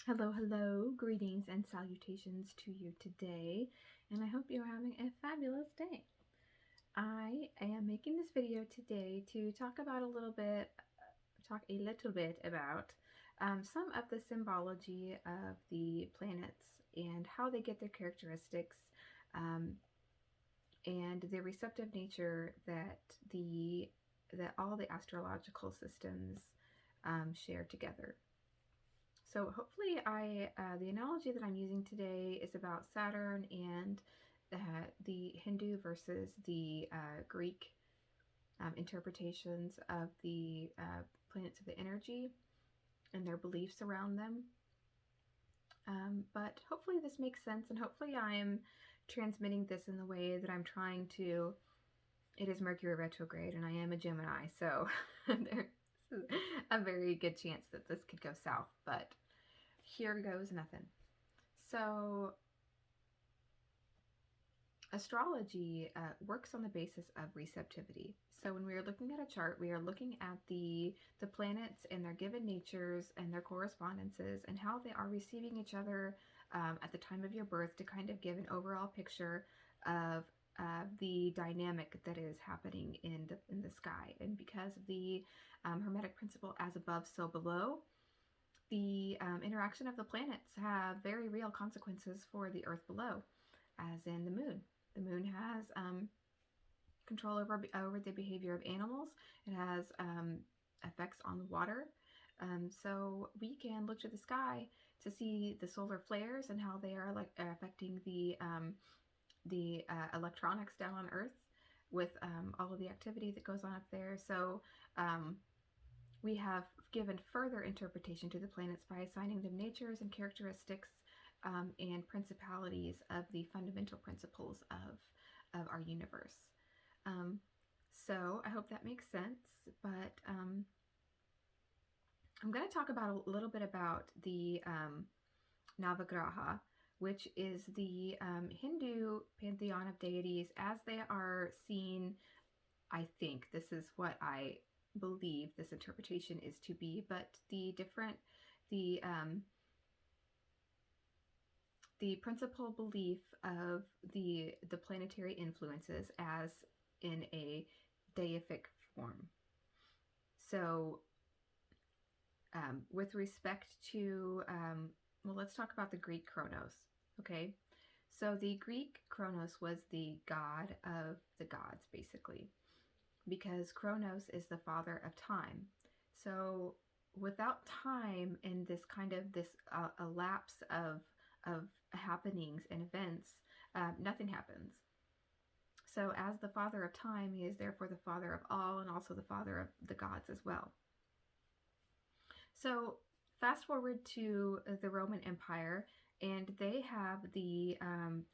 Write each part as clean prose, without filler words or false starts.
Hello, hello, greetings and salutations to you today, and I hope you're having a fabulous day. I am making this video today to talk a little bit about some of the symbology of the planets and how they get their characteristics, um, and the receptive nature that all the astrological systems share together. So hopefully the analogy that I'm using today is about Saturn and the Hindu versus the Greek interpretations of the planets of the energy and their beliefs around them. But hopefully this makes sense, and hopefully I am transmitting this in the way that I'm trying to. It is Mercury retrograde, and I am a Gemini, so there's a very good chance that this could go south, but here goes nothing. So, astrology works on the basis of receptivity. So, when we are looking at a chart, we are looking at the planets and their given natures and their correspondences and how they are receiving each other at the time of your birth to kind of give an overall picture of the dynamic that is happening in the sky. And because of the Hermetic principle, as above, so below, the interaction of the planets have very real consequences for the Earth below, as in the moon. The moon has control over the behavior of animals. It has effects on water. So we can look to the sky to see the solar flares and how they are affecting the electronics down on Earth with all of the activity that goes on up there. So we have given further interpretation to the planets by assigning them natures and characteristics and principalities of the fundamental principles of our universe. So I hope that makes sense, but I'm going to talk about a little bit about the Navagraha, which is the Hindu pantheon of deities as they are seen. I think this is what I believe this interpretation is to be, but the principal belief of the planetary influences as in a deific form. So with respect to well, let's talk about the Greek Kronos. Okay, so the Greek Kronos was the god of the gods, basically, because Kronos is the father of time. So without time and this kind of this a lapse of happenings and events, nothing happens. So as the father of time, he is therefore the father of all and also the father of the gods as well. So fast forward to the Roman Empire, and they have the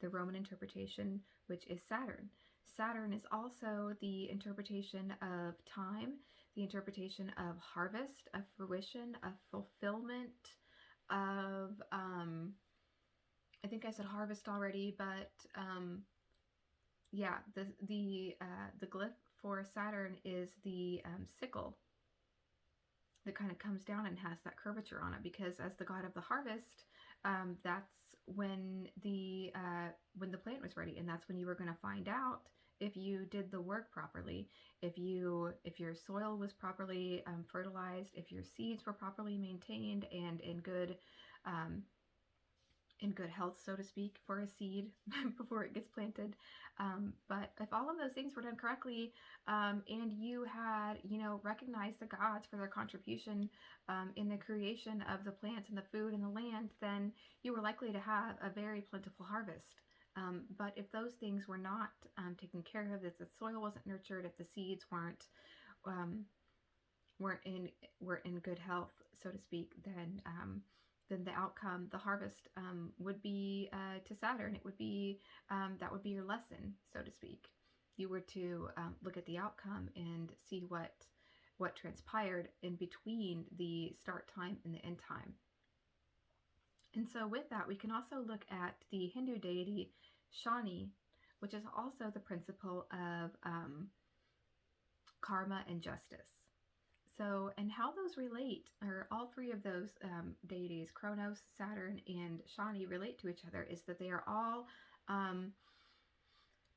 Roman interpretation, which is Saturn. Saturn is also the interpretation of time, the interpretation of harvest, of fruition, of fulfillment, of I think I said harvest already, but yeah, the glyph for Saturn is the sickle that kind of comes down and has that curvature on it, because as the god of the harvest, that's when the plant was ready, and that's when you were going to find out if you did the work properly, if your soil was properly fertilized, if your seeds were properly maintained and in good health, so to speak, for a seed before it gets planted. But if all of those things were done correctly, and you had, recognized the gods for their contribution in the creation of the plants and the food and the land, then you were likely to have a very plentiful harvest. But if those things were not taken care of, if the soil wasn't nurtured, if the seeds weren't in good health, so to speak, then the outcome, the harvest, would be to Saturn. It would be that would be your lesson, so to speak. You were to look at the outcome and see what transpired in between the start time and the end time. And so with that, we can also look at the Hindu deity Shani, which is also the principle of karma and justice. So, and how those relate, or all three of those deities, Kronos, Saturn, and Shani, relate to each other, is that they are all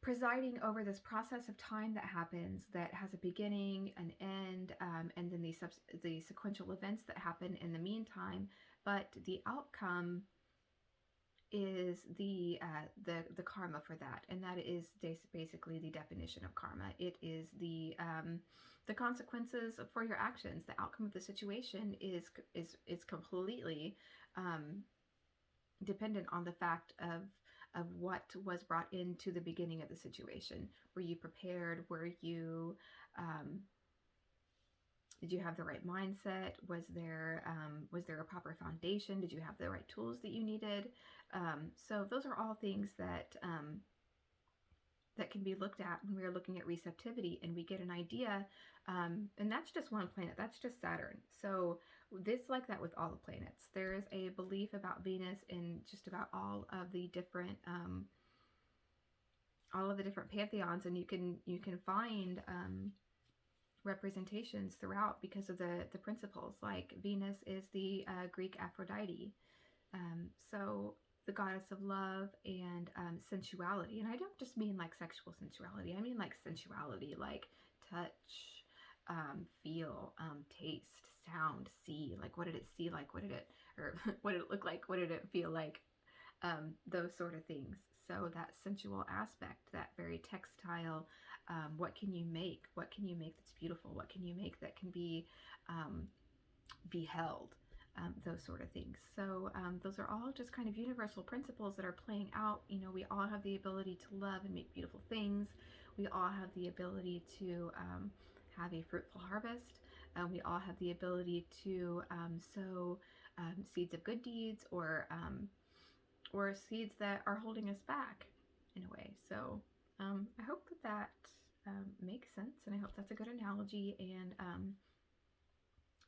presiding over this process of time that happens, that has a beginning, an end, and then the sequential events that happen in the meantime. But the outcome is the karma for that, and that is basically the definition of karma. It is the consequences for your actions. The outcome of the situation is completely dependent on the fact of what was brought into the beginning of the situation. Were you prepared? Were you did you have the right mindset? Was there a proper foundation? Did you have the right tools that you needed? So those are all things that that can be looked at when we are looking at receptivity, and we get an idea. And that's just one planet. That's just Saturn. So this, like that with all the planets, there is a belief about Venus in just about all of the different pantheons, and you can find representations throughout because of the principles. Like Venus is the Greek Aphrodite, so the goddess of love and sensuality. And I don't just mean like sexual sensuality. I mean like sensuality, like touch, feel, taste, sound, see. Like, what did it see like? What did it, or what did it look like? What did it feel like? Those sort of things. So that sensual aspect, that very textile, what can you make? What can you make that's beautiful? What can you make that can be beheld? Those sort of things. So those are all just kind of universal principles that are playing out. You know, we all have the ability to love and make beautiful things. We all have the ability to have a fruitful harvest. We all have the ability to sow seeds of good deeds, or seeds that are holding us back in a way. So I hope that makes sense, and I hope that's a good analogy. And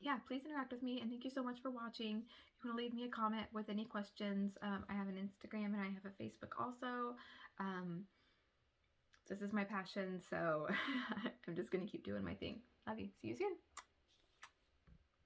yeah, please interact with me, and thank you so much for watching. If you want to leave me a comment with any questions, I have an Instagram and I have a Facebook also. This is my passion, so I'm just going to keep doing my thing. Love you. See you soon.